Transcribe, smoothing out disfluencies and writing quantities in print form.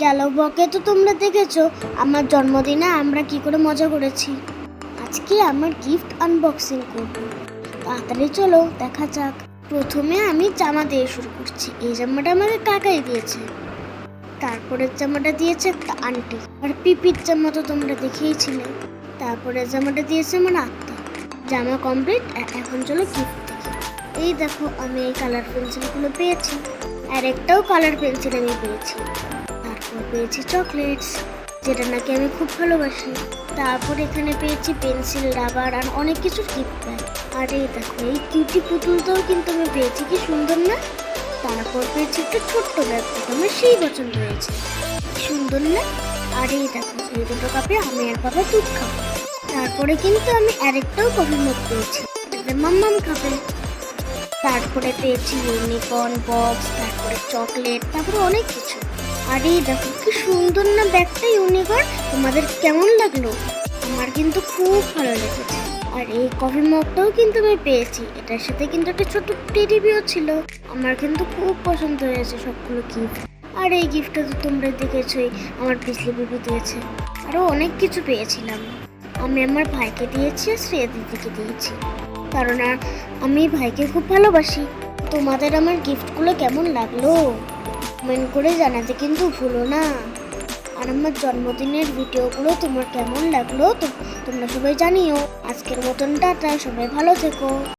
গেল বকে তো তোমরা দেখেছো আমার জন্মদিনে আমরা কি করে মজা করেছি। আজকে আমার গিফট আনবক্সিং করব। তাড়াতাড়ি চলো দেখা যাক। প্রথমে আমি জামা দিয়ে শুরু করছি। এই জামাটা আমাকে কাকাই দিয়েছে। তারপরের জামাটা দিয়েছে একটা আন্টি, আর পিপির জামা তো তোমরা দেখেইছিলে। তারপরে জামাটা দিয়েছে আমার আত্মা। জামা কমপ্লিট, এখন চলো গিফট দেখি। এই দেখো আমি এই কালার পেন্সিলগুলো পেয়েছি, আর একটাও কালার পেন্সিল আমি পেয়েছি। তারপর পেয়েছি চকলেটস, যেটা নাকি আমি খুব ভালোবাসি। তারপর এখানে পেয়েছি পেন্সিল, রাবার আর অনেক কিছু গিফট ব্যাগ। আর এই দেখো এই কিউটি পুতুলটাও কিন্তু আমি পেয়েছি, কি সুন্দর না। তারপর পেয়েছি একটা ছোট্ট ব্যাগ, আমার সেই পছন্দ হয়েছে, সুন্দর না। আর এই দেখো এই দুটো কাপে আমি আর বাবা দুধ খাবো। তারপরে কিন্তু আমি আরেকটাও কফি মগ পেয়েছি, এটাতে মাম্মাম খাবে। তারপরে পেয়েছি ইউনিকর্ন বক্স, তারপরে চকলেট, তারপরে অনেক কিছু। আর এই দেখো কি সুন্দর না ব্যাগটা, ইউনিকর্ন। তোমাদের কেমন লাগলো? আমার কিন্তু খুব ভালো লেগেছে। আর এই কফি মগটাও কিন্তু আমি পেয়েছি, এটার সাথে কিন্তু একটা ছোট্ট টেডি বিয়ার ছিল। আমার কিন্তু খুব পছন্দ হয়েছে সবগুলো গিফট। আর এই গিফটটা তো তোমরা দেখেছোই, আমার পিসলি বেবি দিয়েছে। আরও অনেক কিছু পেয়েছিলাম। আমি আমার ভাইকে দিয়েছি আর শ্রেয়া দিদিকে দিয়েছি, কারণ আমি ভাইকে খুব ভালোবাসি। তোমাদের আমার গিফটগুলো কেমন লাগলো কমেন্ট করে জানাতে কিন্তু ভুলো না। আর আমার জন্মদিনের ভিডিওগুলো তোমার কেমন লাগলো তো তোমরা সবাই জানিও। আজকের মতন টাটা, সবাই ভালো থেকো।